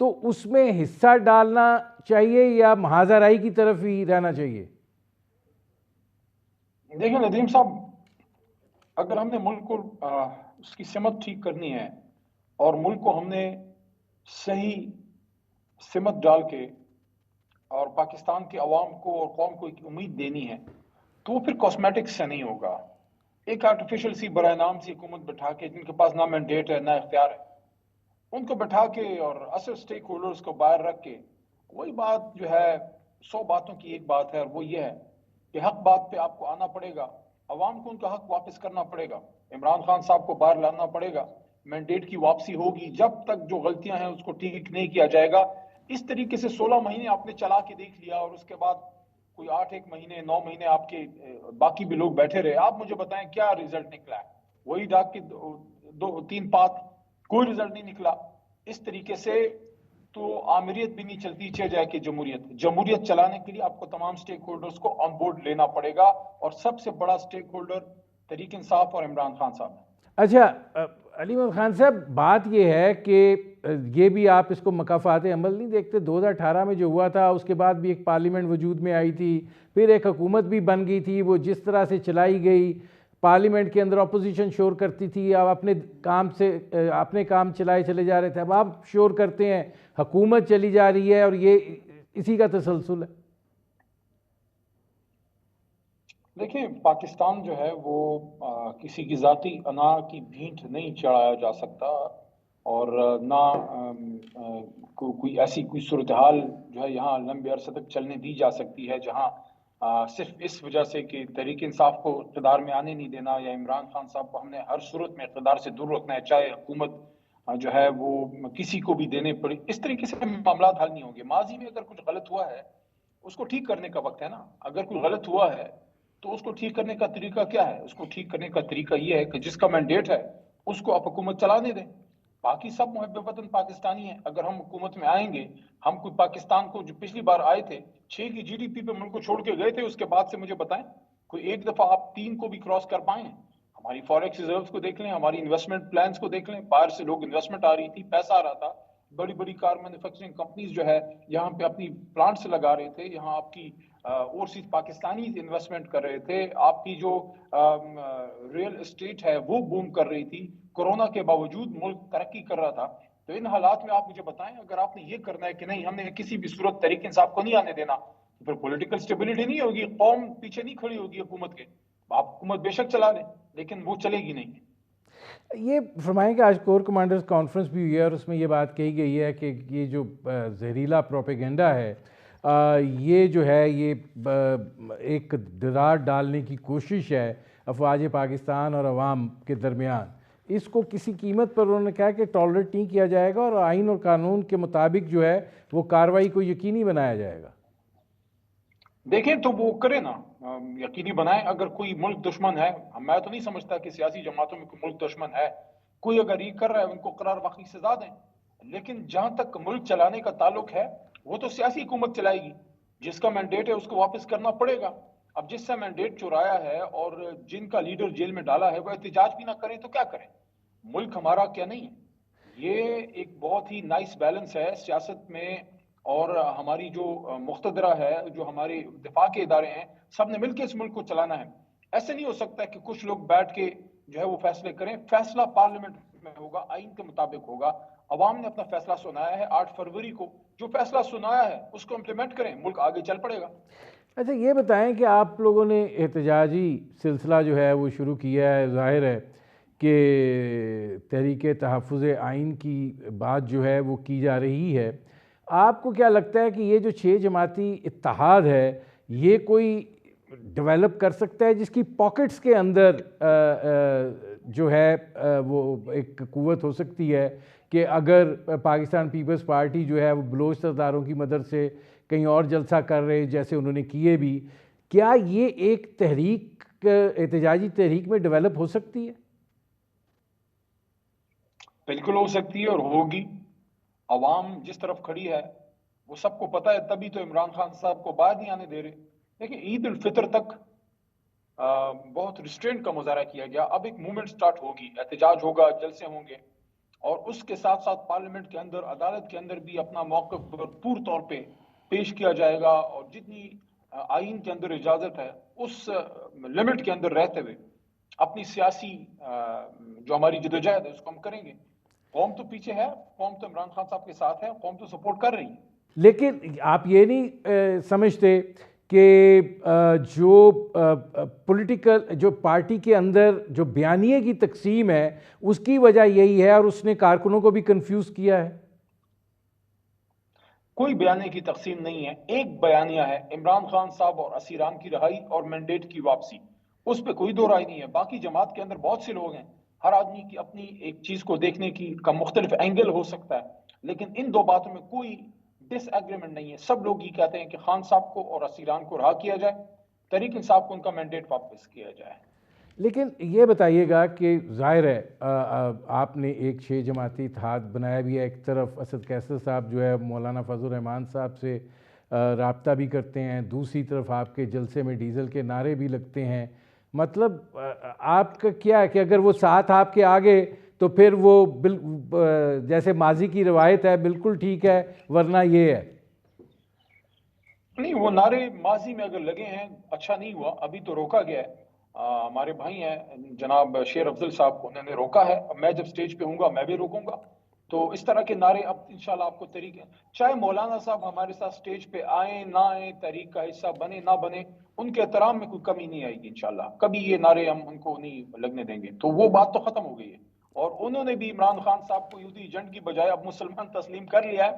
تو اس میں حصہ ڈالنا چاہیے یا محاذ رائی کی طرف ہی رہنا چاہیے؟ دیکھیں ندیم صاحب، اگر ہم نے ملک کو اس کی سمت ٹھیک کرنی ہے اور ملک کو ہم نے صحیح سمت ڈال کے اور پاکستان کے عوام کو اور قوم کو ایک امید دینی ہے، تو وہ پھر کاسمیٹکس سے نہیں ہوگا. ایک آرٹیفیشل سی برائے نام سی حکومت بٹھا کے، جن کے پاس نہ مینڈیٹ ہے نہ اختیار ہے، ان کو بٹھا کے اور اصل سٹیک ہولڈرز کو باہر رکھ کے وہی بات جو ہے 100 باتوں کی ایک بات ہے، اور وہ یہ ہے کہ حق بات پہ آپ کو آنا پڑے گا، عوام کو ان کا حق واپس کرنا پڑے گا، عمران خان صاحب کو باہر لانا پڑے گا، مینڈیٹ کی واپسی ہوگی. جب تک جو غلطیاں ہیں اس کو ٹھیک نہیں کیا جائے گا، اس طریقے سے 16 مہینے آپ نے چلا کے دیکھ لیا اور اس کے بعد کوئی 8 مہینے 9 مہینے آپ کے باقی بھی لوگ بیٹھے رہے، آپ مجھے بتائیں کیا رزلٹ نکلا ہے؟ وہی ڈاک کی 2-3 پات، کوئی رزلٹ نہیں نکلا. اس طریقے سے تو آمریت بھی نہیں چلتی، چاہے جائے کہ جمہوریت چلانے کے لیے آپ کو تمام سٹیک ہولڈرز کو آن بورڈ لینا پڑے گا، اور سب سے بڑا سٹیک ہولڈر تحریک انصاف اور عمران خان صاحب ہیں. اچھا علی محمد خان صاحب، بات یہ ہے کہ یہ بھی آپ اس کو مکافات عمل نہیں دیکھتے؟ 2018 میں جو ہوا تھا اس کے بعد بھی ایک پارلیمنٹ وجود میں آئی تھی، پھر ایک حکومت بھی بن گئی تھی، وہ جس طرح سے چلائی گئی، پارلیمنٹ کے اندر اپوزیشن شور کرتی تھی، اب اپنے کام چلائے چلے جا رہے تھے، اب آپ شور کرتے ہیں حکومت چلی جا رہی ہے، اور یہ اسی کا تسلسل ہے. دیکھیں، پاکستان جو ہے وہ کسی کی ذاتی انا کی بھینٹ نہیں چڑھایا جا سکتا، اور نہ کوئی ایسی کوئی صورتحال جو ہے یہاں لمبے عرصے تک چلنے دی جا سکتی ہے جہاں صرف اس وجہ سے کہ تحریک انصاف کو اقتدار میں آنے نہیں دینا، یا عمران خان صاحب کو ہم نے ہر صورت میں اقتدار سے دور رکھنا ہے، چاہے حکومت جو ہے وہ کسی کو بھی دینے پڑے. اس طریقے سے معاملات حل نہیں ہوں گے. ماضی میں اگر کچھ غلط ہوا ہے اس کو ٹھیک کرنے کا وقت ہے نا. اگر کوئی غلط ہوا ہے تو اس کو ٹھیک کرنے کا طریقہ کیا ہے؟ اس کو ٹھیک کرنے کا طریقہ یہ ہے کہ جس کا مینڈیٹ ہے اس کو آپ حکومت چلانے دیں. باقی سب محب وطن پاکستانی ہیں. اگر ہم حکومت میں آئیں گے، ہم کوئی پاکستان کو جو پچھلی بار آئے تھے 6 کی GDP پہ ملک کو چھوڑ کے گئے تھے، اس کے بعد سے مجھے بتائیں کوئی ایک دفعہ آپ 3 کو بھی کراس کر پائیں؟ ہماری فوریکس ریزروز کو دیکھ لیں، ہماری انویسٹمنٹ پلانز کو دیکھ لیں، باہر سے لوگ انویسٹمنٹ آ رہی تھی، پیسہ آ رہا تھا، بڑی بڑی کار مینوفیکچرنگ کمپنیز جو ہے یہاں پہ اپنی پلانٹس لگا رہے تھے، یہاں آپ کی اوورسیز پاکستانیز انویسٹمنٹ کر رہے تھے، آپ کی جو ریئل اسٹیٹ ہے وہ بوم کر رہی تھی، کورونا کے باوجود ملک ترقی کر رہا تھا. تو ان حالات میں آپ مجھے بتائیں، اگر آپ نے یہ کرنا ہے کہ نہیں ہم نے کسی بھی صورت تحریک انصاف کو نہیں آنے دینا، تو پھر پولیٹیکل سٹیبلٹی نہیں ہوگی، قوم پیچھے نہیں کھڑی ہوگی حکومت کے. آپ حکومت بے شک چلا لیں لیکن وہ چلے گی نہیں. یہ فرمائیں کہ آج کور کمانڈرز کانفرنس بھی ہوئی ہے، اور اس میں یہ بات کہی گئی ہے کہ یہ جو زہریلا پروپیگنڈا ہے، یہ جو ہے یہ ایک درار ڈالنے کی کوشش ہے افواج پاکستان اور عوام کے درمیان. اس کو کسی قیمت پر انہوں نے کہا کہ ٹالریٹ نہیں کیا جائے گا، اور آئین اور قانون کے مطابق جو ہے وہ کارروائی کو یقینی بنایا جائے گا. دیکھیں تو وہ کرے نا، یقینی بنائیں. اگر کوئی ملک دشمن ہے، میں تو نہیں سمجھتا کہ سیاسی جماعتوں میں کوئی ملک دشمن ہے، کوئی اگر یہ کر رہا ہے ان کو قرار واقعی سزا دیں. لیکن جہاں تک ملک چلانے کا تعلق ہے وہ تو سیاسی حکومت چلائے گی، جس کا مینڈیٹ ہے اس کو واپس کرنا پڑے گا. اب جس سے مینڈیٹ چرایا ہے اور جن کا لیڈر جیل میں ڈالا ہے وہ احتجاج بھی نہ کریں تو کیا کریں؟ ملک ہمارا کیا نہیں ہے؟ یہ ایک بہت ہی نائس بیلنس ہے سیاست میں، اور ہماری جو مقتدرہ ہے، جو ہمارے دفاع کے ادارے ہیں، سب نے مل کے اس ملک کو چلانا ہے. ایسے نہیں ہو سکتا کہ کچھ لوگ بیٹھ کے جو ہے وہ فیصلے کریں. فیصلہ پارلیمنٹ میں ہوگا، آئین کے مطابق ہوگا. عوام نے اپنا فیصلہ سنایا ہے 8 فروری کو، جو فیصلہ سنایا ہے اس کو امپلیمنٹ کریں، ملک آگے چل پڑے گا. اچھا یہ بتائیں کہ آپ لوگوں نے احتجاجی سلسلہ جو ہے وہ شروع کیا ہے، ظاہر ہے کہ تحریک تحفظ آئین کی بات جو ہے وہ کی جا رہی ہے. آپ کو کیا لگتا ہے کہ یہ جو 6 جماعتی اتحاد ہے یہ کوئی ڈیولپ کر سکتا ہے جس کی پاکٹس کے اندر جو ہے وہ ایک قوت ہو سکتی ہے کہ اگر پاکستان پیپلز پارٹی جو ہے وہ بلوچ سرداروں کی مدد سے کہیں اور جلسہ کر رہے جیسے انہوں نے کیے بھی، کیا یہ ایک تحریک احتجاجی تحریک میں ڈیولپ ہو سکتی ہے؟ بالکل ہو سکتی ہے اور ہوگی. عوام جس طرف کھڑی ہے وہ سب کو پتہ ہے، تبھی تو عمران خان صاحب کو باہر نہیں آنے دے رہے. دیکھیں عید الفطر تک بہت ریسٹرینٹ کا مظاہرہ کیا گیا. اب ایک موومنٹ سٹارٹ ہوگی، احتجاج ہوگا، جلسے ہوں گے، اور اس کے ساتھ ساتھ پارلیمنٹ کے اندر عدالت کے اندر بھی اپنا موقف بھرپور طور پہ پیش کیا جائے گا، اور جتنی آئین کے اندر اجازت ہے اس لمٹ کے اندر رہتے ہوئے اپنی سیاسی جو ہماری جدوجہد ہے اس کو ہم کریں گے. قوم تو پیچھے ہے، قوم تو عمران خان صاحب کے ساتھ ہے، قوم تو سپورٹ کر رہی ہے. لیکن آپ یہ نہیں سمجھتے کہ جو پولیٹیکل جو پارٹی کے اندر جو بیانیے کی تقسیم ہے اس کی وجہ یہی ہے اور اس نے کارکنوں کو بھی کنفیوز کیا ہے؟ کوئی بیانیے کی تقسیم نہیں ہے، ایک بیانیہ ہے، عمران خان صاحب اور اسیران کی رہائی اور مینڈیٹ کی واپسی. اس پہ کوئی دو رائے نہیں ہے. باقی جماعت کے اندر بہت سے لوگ ہیں، ہر آدمی کی اپنی ایک چیز کو دیکھنے کی کا مختلف اینگل ہو سکتا ہے، لیکن ان دو باتوں میں کوئی ڈس ایگریمنٹ نہیں ہے. سب لوگ یہ کہتے ہیں کہ خان صاحب کو اور اسیران کو رہا کیا جائے، تحریک انصاف کو ان کا مینڈیٹ واپس کیا جائے. لیکن یہ بتائیے گا کہ ظاہر ہے آپ نے ایک 6 جماعتی اتحاد بنایا بھی ہے، ایک طرف اسد قیصر صاحب جو ہے مولانا فضل الرحمان صاحب سے رابطہ بھی کرتے ہیں، دوسری طرف آپ کے جلسے میں ڈیزل کے نعرے بھی لگتے ہیں. مطلب آپ کا کیا ہے کہ اگر وہ ساتھ آپ کے آگے تو پھر وہ جیسے ماضی کی روایت ہے بالکل ٹھیک ہے، ورنہ یہ ہے؟ نہیں، وہ نعرے ماضی میں اگر لگے ہیں اچھا نہیں ہوا، ابھی تو روکا گیا ہے. ہمارے بھائی ہیں جناب شیر افضل صاحب، انہوں نے روکا ہے. میں جب سٹیج پہ ہوں گا میں بھی روکوں گا. تو اس طرح کے نعرے اب انشاءاللہ آپ کو طریقے، چاہے مولانا صاحب ہمارے ساتھ سٹیج پہ آئیں نہ آئیں، تحریک کا حصہ بنے نہ بنے، ان کے احترام میں کوئی کمی نہیں آئے گی انشاءاللہ. کبھی یہ نعرے ہم ان کو نہیں لگنے دیں گے. تو وہ بات تو ختم ہو گئی ہے، اور انہوں نے بھی عمران خان صاحب کو یہودی ایجنٹ کی بجائے اب مسلمان تسلیم کر لیا ہے.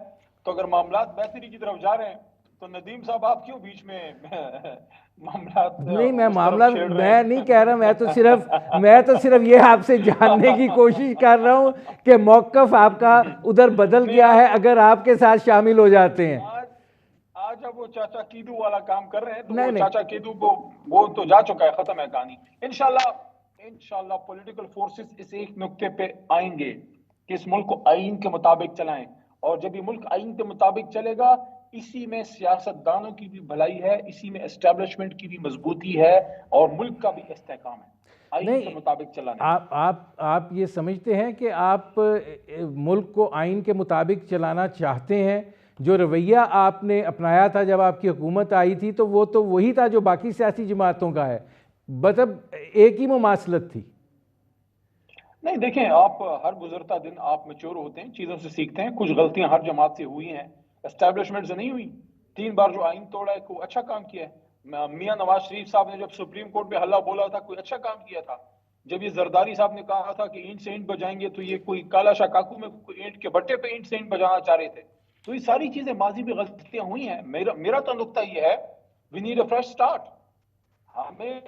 تو اگر معاملات بہتری کی طرف جا رہے ہیں تو ندیم صاحب آپ کیوں بیچ میں معاملات نہیں، میں اس معاملہ طرف چھیڑ رہے میں نہیں کہہ رہا، میں تو صرف یہ آپ سے جاننے کی کوشش کر رہا ہوں کہ موقف آپ کا ادھر بدل گیا ہے اگر آپ کے ساتھ شامل ہو جاتے ہیں. آج اب وہ چاچا کیدو والا کام کر رہے ہیں، تو وہ نہیں چاچا کیدو کو وہ تو جا چکا ہے، ختم ہے کہانی. انشاءاللہ پولیٹیکل فورسز اس ایک نقطے پہ آئیں گے کہ اس ملک کو آئین کے مطابق چلائیں، اور جب یہ ملک آئین کے مطابق چلے گا اسی میں سیاست دانوں کی بھی بھلائی ہے، اسی میں اسٹیبلشمنٹ کی بھی مضبوطی ہے، اور ملک کا بھی استحکام ہے آئین کے نہیں، مطابق چلانے. آپ یہ سمجھتے ہیں کہ آپ ملک کو آئین کے مطابق چلانا چاہتے ہیں؟ جو رویہ آپ نے اپنایا تھا جب آپ کی حکومت آئی تھی تو وہی تھا جو باقی سیاسی جماعتوں کا ہے، مطلب ایک ہی مماثلت تھی. نہیں دیکھیں، آپ ہر گزرتا دن آپ میچور ہوتے ہیں، چیزوں سے سیکھتے ہیں. کچھ غلطیاں ہر جماعت سے ہوئی ہیں، اسٹیبلشمنٹ سے نہیں ہوئی. 3 بار جو آئین توڑا ہے کوئی اچھا کام کیا ہے. میاں نواز شریف صاحب نے جب سپریم کورٹ میں ہلہ بولا تھا کوئی اچھا کام کیا تھا. جب یہ زرداری صاحب نے کہا تھا کہ اینٹ سے اینٹ بجائیں گے تو یہ کوئی کالا شاہ کاکو میں کوئی اینٹ کے بٹے پہ اینٹ سے اینٹ بجانا چاہ رہے تھے. تو یہ ساری چیزیں ماضی میں غلطیاں ہوئی ہیں. میرا تو نقطہ یہ ہے we need a fresh start. ہمیں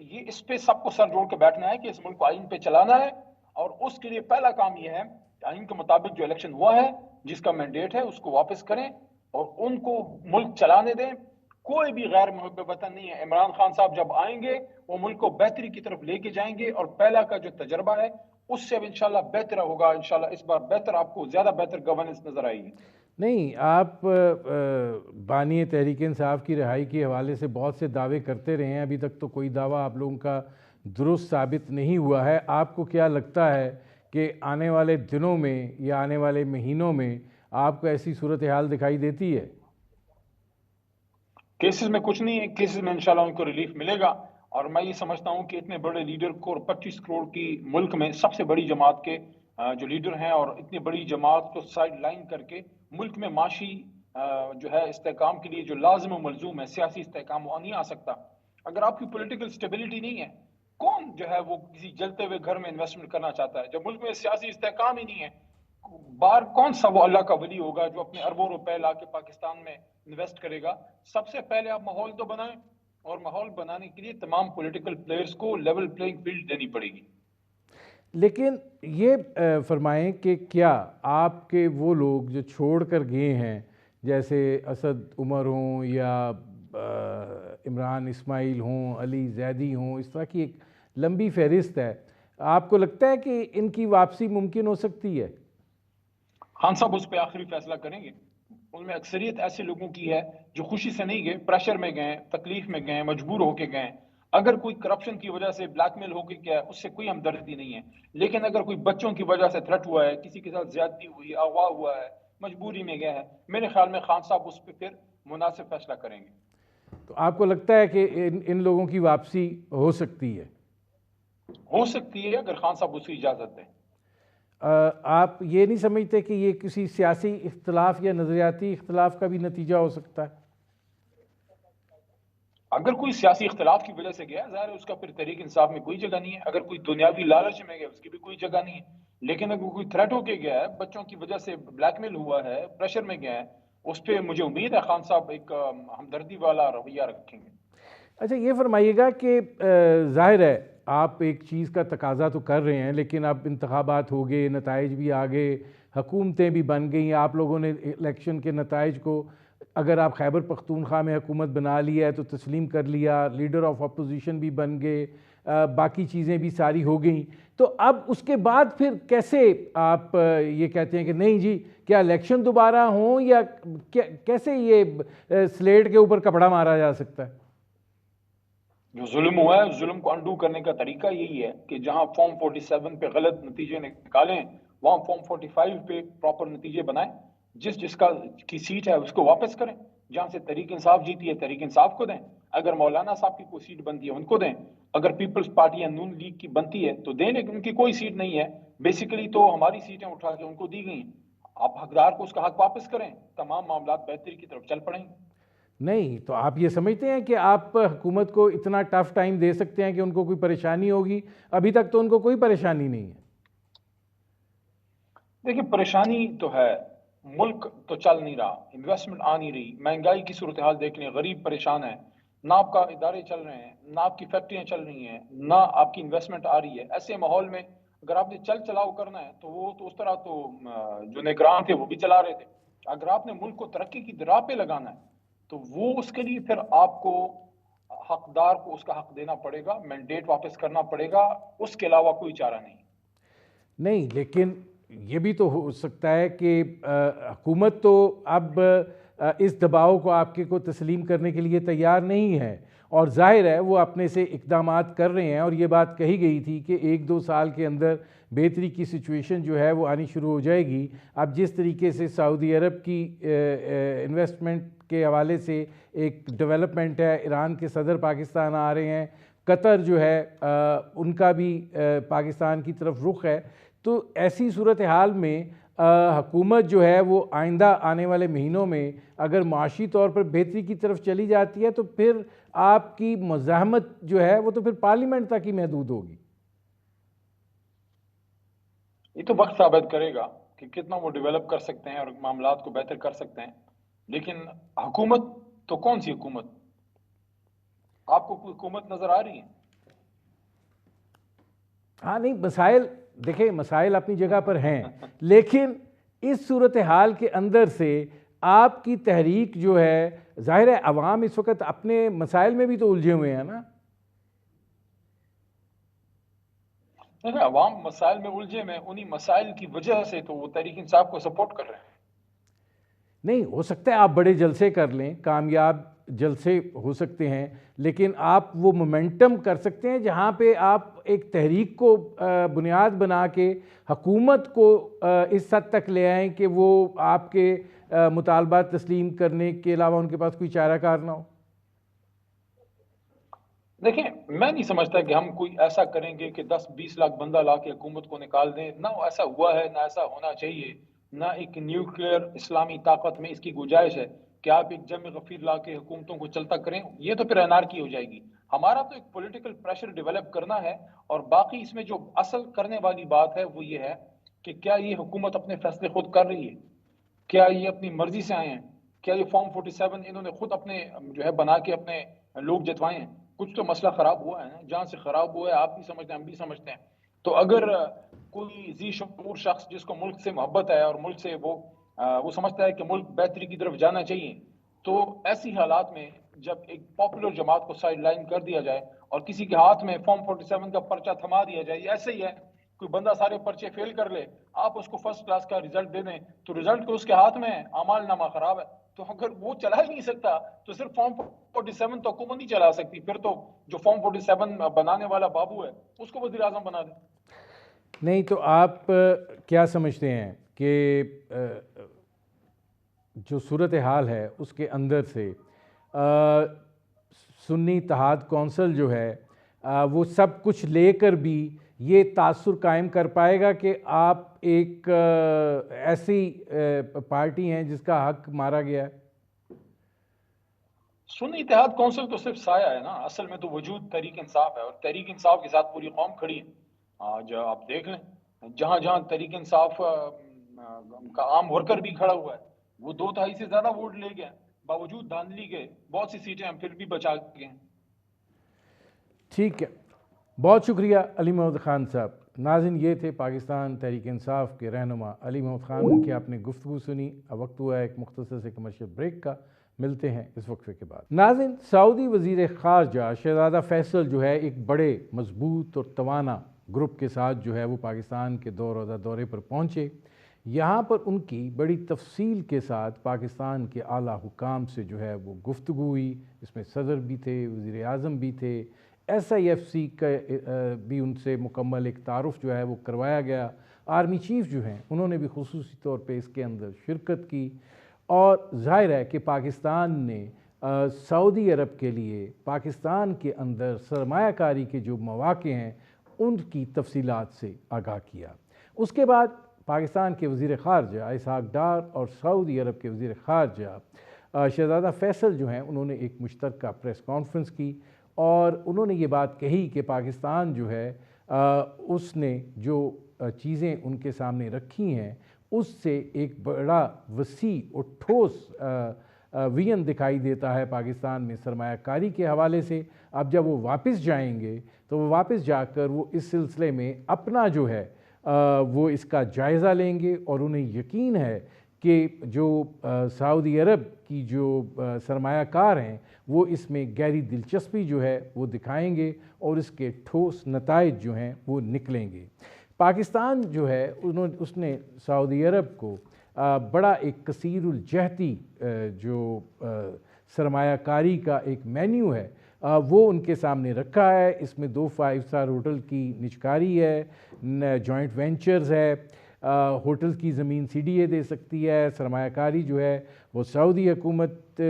یہ اس پہ سب کو سر جوڑ کے بیٹھنا ہے کہ اس ملک کو آئین پہ چلانا ہے، اور اس کے لیے پہلا کام یہ ہے کہ آئین کے مطابق جو الیکشن ہوا ہے جس کا مینڈیٹ ہے اس کو واپس کریں اور ان کو ملک چلانے دیں. کوئی بھی غیر محب وطن نہیں ہے. عمران خان صاحب جب آئیں گے وہ ملک کو بہتری کی طرف لے کے جائیں گے، اور پہلا کا جو تجربہ ہے اس سے اب انشاءاللہ بہتر ہوگا. انشاءاللہ اس بار بہتر، آپ کو زیادہ بہتر گورننس نظر آئے گی. نہیں، آپ بانی تحریک انصاف کی رہائی کے حوالے سے بہت سے دعوے کرتے رہے ہیں، ابھی تک تو کوئی دعویٰ آپ لوگوں کا درست ثابت نہیں ہوا ہے. آپ کو کیا لگتا ہے کہ آنے والے دنوں میں یا آنے والے مہینوں میں آپ کو ایسی صورتحال دکھائی دیتی ہے؟ کیسز میں کچھ نہیں ہے، کیسز میں انشاءاللہ ان کو ریلیف ملے گا. اور میں یہ سمجھتا ہوں کہ اتنے بڑے لیڈر کو، اور 25 کروڑ کی ملک میں سب سے بڑی جماعت کے جو لیڈر ہیں، اور اتنی بڑی جماعت کو سائیڈ لائن کر کے ملک میں معاشی جو ہے استحکام کے لیے جو لازم و ملزوم ہے سیاسی استحکام، وہ نہیں آ سکتا اگر آپ کی پولیٹیکل سٹیبلٹی نہیں ہے. کون جو ہے وہ کسی جلتے ہوئے گھر میں انویسٹمنٹ کرنا چاہتا ہے جب ملک میں سیاسی استحکام ہی نہیں ہے؟ بار کون سا وہ اللہ کا ولی ہوگا جو اپنے اربوں روپے لا کے پاکستان میں انویسٹ کرے گا؟ سب سے پہلے آپ ماحول تو بنائیں، اور ماحول بنانے کے لیے تمام پولیٹیکل پلیئرز کو لیول پلینگ فیلڈ دینی پڑے گی. لیکن یہ فرمائیں کہ کیا آپ کے وہ لوگ جو چھوڑ کر گئے ہیں جیسے اسد عمر ہوں یا عمران اسماعیل ہوں، علی زیدی ہوں، اس طرح کی ایک لمبی فہرست ہے، آپ کو لگتا ہے کہ ان کی واپسی ممکن ہو سکتی ہے؟ خان صاحب اس پہ آخری فیصلہ کریں گے. ان میں اکثریت ایسے لوگوں کی ہے جو خوشی سے نہیں گئے، پریشر میں گئے، تکلیف میں گئے، مجبور ہو کے گئے. اگر کوئی کرپشن کی وجہ سے بلیک میل ہو کے کیا ہے، اس سے کوئی ہمدردی نہیں ہے، لیکن اگر کوئی بچوں کی وجہ سے تھریٹ ہوا ہے، کسی کے ساتھ زیادتی ہوئی، اغوا ہوا ہے، مجبوری میں گیا ہے، میرے خیال میں خان صاحب اس پہ پھر مناسب فیصلہ کریں گے۔ تو آپ کو لگتا ہے کہ ان لوگوں کی واپسی ہو سکتی ہے؟ ہو سکتی ہے اگر خان صاحب اس کی اجازت دیں۔ آپ یہ نہیں سمجھتے کہ یہ کسی سیاسی اختلاف یا نظریاتی اختلاف کا بھی نتیجہ ہو سکتا ہے؟ اگر کوئی سیاسی اختلاف کی وجہ سے گیا، ظاہر ہے اس کا پھر تحریک انصاف میں کوئی جگہ نہیں ہے۔ اگر کوئی دنیاوی لالچ میں گیا، اس کی بھی کوئی جگہ نہیں ہے۔ لیکن اگر کوئی تھریٹ ہو کے گیا ہے، بچوں کی وجہ سے بلیک میل ہوا ہے، پریشر میں گیا ہے، اس پہ مجھے امید ہے خان صاحب ایک ہمدردی والا رویہ رکھیں گے۔ اچھا یہ فرمائیے گا کہ ظاہر ہے آپ ایک چیز کا تقاضا تو کر رہے ہیں، لیکن اب انتخابات ہو گئے، نتائج بھی آ گئے، حکومتیں بھی بن گئیں، آپ لوگوں نے الیکشن کے نتائج کو، اگر آپ خیبر پختونخوا میں حکومت بنا لی ہے تو تسلیم کر لیا، لیڈر آف اپوزیشن بھی بن گئے، باقی چیزیں بھی ساری ہو گئیں، تو اب اس کے بعد پھر کیسے آپ یہ کہتے ہیں کہ نہیں جی کیا الیکشن دوبارہ ہوں، یا کیسے یہ سلیٹ کے اوپر کپڑا مارا جا سکتا ہے؟ جو ظلم ہوا ہے، اس ظلم کو انڈو کرنے کا طریقہ یہی ہے کہ جہاں فارم 47 پہ غلط نتیجے نکالیں، وہاں فارم 45 پہ پراپر نتیجے بنائیں، جس کی سیٹ ہے اس کو واپس کریں، جہاں سے تحریک انصاف جیتی ہے تحریک انصاف کو دیں، اگر مولانا صاحب کی کوئی سیٹ بنتی ہے ان کو دیں، اگر پیپلز پارٹی یا نون لیگ کی بنتی ہے تو دیں، لیکن ان کی کوئی سیٹ نہیں ہے، بیسیکلی تو ہماری سیٹیں اٹھا کے ان کو دی گئی ہیں، آپ حقدار کو اس کا حق واپس کریں، تمام معاملات بہتری کی طرف چل پڑیں گے۔ نہیں تو آپ یہ سمجھتے ہیں کہ آپ حکومت کو اتنا ٹف ٹائم دے سکتے ہیں کہ ان کو کوئی پریشانی ہوگی؟ ابھی تک تو ان کو کوئی پریشانی نہیں ہے۔ دیکھیں پریشانی تو ہے، ملک تو چل نہیں رہا، انویسٹمنٹ آ نہیں رہی، مہنگائی کی صورتحال دیکھ لیں، غریب پریشان ہے، نہ آپ کا ادارے چل رہے ہیں، نہ آپ کی فیکٹریاں چل رہی ہیں، نہ آپ کی انویسٹمنٹ آ رہی ہے۔ ایسے ماحول میں اگر آپ نے چل چلاؤ کرنا ہے تو وہ تو اس طرح تو جو نگران تھے وہ بھی چلا رہے تھے۔ اگر آپ نے ملک کو ترقی کی راہ پہ لگانا ہے تو وہ اس کے لیے پھر آپ کو حقدار کو اس کا حق دینا پڑے گا، مینڈیٹ واپس کرنا پڑے گا، اس کے علاوہ کوئی چارہ نہیں۔ نہیں لیکن یہ بھی تو ہو سکتا ہے کہ حکومت تو اب اس دباؤ کو آپ کے کو تسلیم کرنے کے لیے تیار نہیں ہے، اور ظاہر ہے وہ اپنے سے اقدامات کر رہے ہیں، اور یہ بات کہی گئی تھی کہ 1-2 سال کے اندر بہتری کی سچویشن جو ہے وہ آنی شروع ہو جائے گی۔ اب جس طریقے سے سعودی عرب کی انویسٹمنٹ کے حوالے سے ایک ڈیولپمنٹ ہے، ایران کے صدر پاکستان آ رہے ہیں، قطر جو ہے ان کا بھی پاکستان کی طرف رخ ہے، تو ایسی صورتحال میں حکومت جو ہے وہ آئندہ آنے والے مہینوں میں اگر معاشی طور پر بہتری کی طرف چلی جاتی ہے تو پھر آپ کی مزاحمت جو ہے وہ تو پھر پارلیمنٹ تک ہی محدود ہوگی۔ یہ تو وقت ثابت کرے گا کہ کتنا وہ ڈیولپ کر سکتے ہیں اور معاملات کو بہتر کر سکتے ہیں، لیکن حکومت تو کون سی حکومت؟ آپ کو کوئی حکومت نظر آ رہی ہے؟ ہاں نہیں، مسائل دیکھیں، مسائل اپنی جگہ پر ہیں، لیکن اس صورتحال کے اندر سے آپ کی تحریک جو ہے، ظاہر ہے عوام اس وقت اپنے مسائل میں بھی تو الجھے ہوئے ہیں نا۔ عوام مسائل میں الجھے میں، انہی مسائل کی وجہ سے تو وہ تحریک انصاف کو سپورٹ کر رہے ہیں۔ نہیں ہو سکتا ہے آپ بڑے جلسے کر لیں، کامیاب جلسے ہو سکتے ہیں، لیکن آپ وہ مومنٹم کر سکتے ہیں جہاں پہ آپ ایک تحریک کو بنیاد بنا کے حکومت کو اس حد تک لے آئیں کہ وہ آپ کے مطالبات تسلیم کرنے کے علاوہ ان کے پاس کوئی چارہ کار نہ ہو۔ دیکھیں میں نہیں سمجھتا کہ ہم کوئی ایسا کریں گے کہ 10-20 لاکھ بندہ لا کے حکومت کو نکال دیں، نہ ایسا ہوا ہے، نہ ایسا ہونا چاہیے، نہ ایک نیوکلیئر اسلامی طاقت میں اس کی گنجائش ہے کہ آپ ایک جمع غفیر لا کے حکومتوں کو چلتا کریں، یہ تو پھر انارکی ہو جائے گی۔ ہمارا تو ایک پولیٹیکل پریشر ڈیولپ کرنا ہے، اور باقی اس میں جو اصل کرنے والی بات ہے وہ یہ ہے کہ کیا یہ حکومت اپنے فیصلے خود کر رہی ہے، کیا یہ اپنی مرضی سے آئے ہیں، کیا یہ فارم 47 انہوں نے خود اپنے جو ہے بنا کے اپنے لوگ جتوائے ہیں؟ کچھ تو مسئلہ خراب ہوا ہے نا، جہاں سے خراب ہوا ہے آپ بھی سمجھتے ہیں، ہم بھی سمجھتے ہیں۔ تو اگر کوئی ذی شعور شخص جس کو ملک سے محبت ہے اور ملک سے وہ سمجھتا ہے کہ ملک بہتری کی طرف جانا چاہیے، تو ایسی حالات میں جب ایک پاپولر جماعت کو سائیڈ لائن کر دیا جائے اور کسی کے ہاتھ میں فارم 47 کا پرچہ تھما دیا جائے، ایسے ہی ہے کوئی بندہ سارے پرچے فیل کر لے، آپ اس کو فرسٹ کلاس کا رزلٹ دے دیں تو رزلٹ تو اس کے ہاتھ میں ہے، اعمال نامہ خراب ہے۔ تو اگر وہ چلا ہی نہیں سکتا تو صرف فارم 47 تو حکومت نہیں چلا سکتی، پھر تو جو فارم 47 بنانے والا بابو ہے اس کو وزیر اعظم بنا دیں۔ نہیں تو آپ کیا سمجھتے ہیں کہ جو صورتحال ہے اس کے اندر سے سنی اتحاد کونسل جو ہے وہ سب کچھ لے کر بھی یہ تاثر قائم کر پائے گا کہ آپ ایک ایسی پارٹی ہیں جس کا حق مارا گیا ہے؟ سنی اتحاد کونسل تو صرف سایہ ہے نا، اصل میں تو وجود تحریک انصاف ہے، اور تحریک انصاف کے ساتھ پوری قوم کھڑی ہے۔ آج آپ دیکھ لیں جہاں جہاں تحریک انصاف کا عام ورکر بھی کھڑا ہوا ہے وہ 2/3 سے زیادہ ووٹ لے گئے، باوجود دھاندلی کے بہت سی سیٹیں ہم پھر بھی بچا گئے ہیں۔ ٹھیک ہے، بہت شکریہ علی محمد خان صاحب۔ ناظرین، یہ تھے پاکستان تحریک انصاف کے رہنما علی محمد خان، ان کی آپ نے گفتگو سنی۔ اب وقت ہوا ہے ایک مختصر سے کمرشل بریک کا، ملتے ہیں اس وقفے کے بعد۔ ناظرین، سعودی وزیر خارجہ شہزادہ فیصل جو ہے ایک بڑے مضبوط اور توانا گروپ کے ساتھ جو ہے وہ پاکستان کے 2 روزہ دورے پر پہنچے۔ یہاں پر ان کی بڑی تفصیل کے ساتھ پاکستان کے اعلیٰ حکام سے جو ہے وہ گفتگو ہوئی، اس میں صدر بھی تھے، وزیر اعظم بھی تھے، SIFC کا بھی ان سے مکمل ایک تعارف جو ہے وہ کروایا گیا۔ آرمی چیف جو ہیں انہوں نے بھی خصوصی طور پہ اس کے اندر شرکت کی، اور ظاہر ہے کہ پاکستان نے سعودی عرب کے لیے پاکستان کے اندر سرمایہ کاری کے جو مواقع ہیں ان کی تفصیلات سے آگاہ کیا۔ اس کے بعد پاکستان کے وزیر خارجہ اسحاق ڈار اور سعودی عرب کے وزیر خارجہ شہزادہ فیصل جو ہیں انہوں نے ایک مشترکہ پریس کانفرنس کی، اور انہوں نے یہ بات کہی کہ پاکستان جو ہے اس نے جو چیزیں ان کے سامنے رکھی ہیں اس سے ایک بڑا وسیع اور ٹھوس ویژن دکھائی دیتا ہے پاکستان میں سرمایہ کاری کے حوالے سے۔ اب جب وہ واپس جائیں گے تو وہ واپس جا کر وہ اس سلسلے میں اپنا جو ہے وہ اس کا جائزہ لیں گے، اور انہیں یقین ہے کہ جو سعودی عرب کی جو سرمایہ کار ہیں وہ اس میں گہری دلچسپی جو ہے وہ دکھائیں گے، اور اس کے ٹھوس نتائج جو ہیں وہ نکلیں گے۔ پاکستان جو ہے اس نے سعودی عرب کو بڑا ایک کثیر الجہتی جو سرمایہ کاری کا ایک مینیو ہے وہ ان کے سامنے رکھا ہے۔ اس میں 2 5 اسٹار ہوٹل کی نجکاری ہے، جوائنٹ وینچرز ہے، ہوٹل کی زمین CDA دے سکتی ہے، سرمایہ کاری جو ہے وہ سعودی حکومت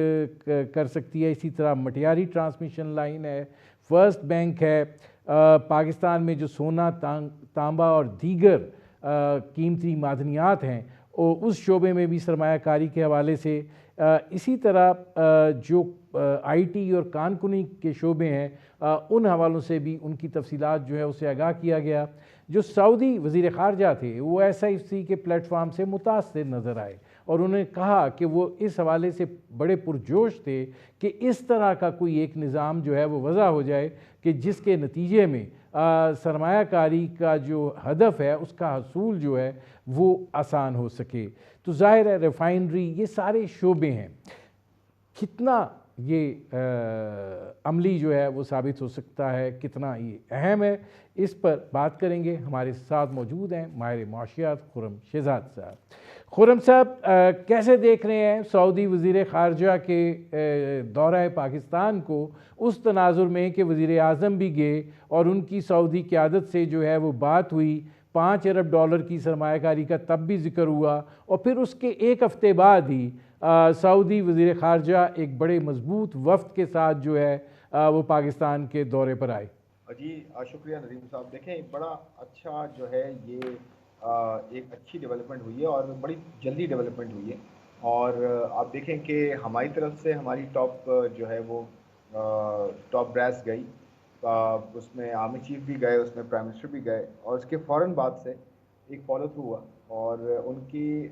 کر سکتی ہے، اسی طرح مٹیاری ٹرانسمیشن لائن ہے، فرسٹ بینک ہے، پاکستان میں جو سونا، تانبا اور دیگر قیمتی معدنیات ہیں اس شعبے میں بھی سرمایہ کاری کے حوالے سے، اسی طرح جو IT اور کانکنی کے شعبے ہیں ان حوالوں سے بھی ان کی تفصیلات جو ہے اسے آگاہ کیا گیا۔ جو سعودی وزیر خارجہ تھے وہ SIFC کے پلیٹ فارم سے متاثر نظر آئے، اور انہوں نے کہا کہ وہ اس حوالے سے بڑے پرجوش تھے کہ اس طرح کا کوئی ایک نظام جو ہے وہ وضع ہو جائے کہ جس کے نتیجے میں سرمایہ کاری کا جو ہدف ہے اس کا حصول جو ہے وہ آسان ہو سکے۔ تو ظاہر ہے ریفائنری، یہ سارے شعبے ہیں، کتنا یہ عملی جو ہے وہ ثابت ہو سکتا ہے، کتنا یہ اہم ہے، اس پر بات کریں گے۔ ہمارے ساتھ موجود ہیں ماہر معاشیات خرم شہزاد صاحب۔ خرم صاحب، کیسے دیکھ رہے ہیں سعودی وزیر خارجہ کے دورہ پاکستان کو اس تناظر میں کہ وزیر اعظم بھی گئے اور ان کی سعودی قیادت سے جو ہے وہ بات ہوئی، $5 ارب کی سرمایہ کاری کا تب بھی ذکر ہوا، اور پھر اس کے ایک ہفتے بعد ہی سعودی وزیر خارجہ ایک بڑے مضبوط وفد کے ساتھ جو ہے وہ پاکستان کے دورے پر آئے؟ جی شکریہ ندیم صاحب۔ دیکھیں بڑا اچھا جو ہے یہ ایک اچھی ڈیولپمنٹ ہوئی ہے، اور بڑی جلدی ڈیولپمنٹ ہوئی ہے، اور آپ دیکھیں کہ ہماری طرف سے ہماری ٹاپ جو ہے وہ ٹاپ براس گئی، اس میں آرمی چیف بھی گئے، اس میں پرائم منسٹر بھی گئے، اور اس کے فوراً بعد سے ایک فالو تھرو ہوا، اور ان کی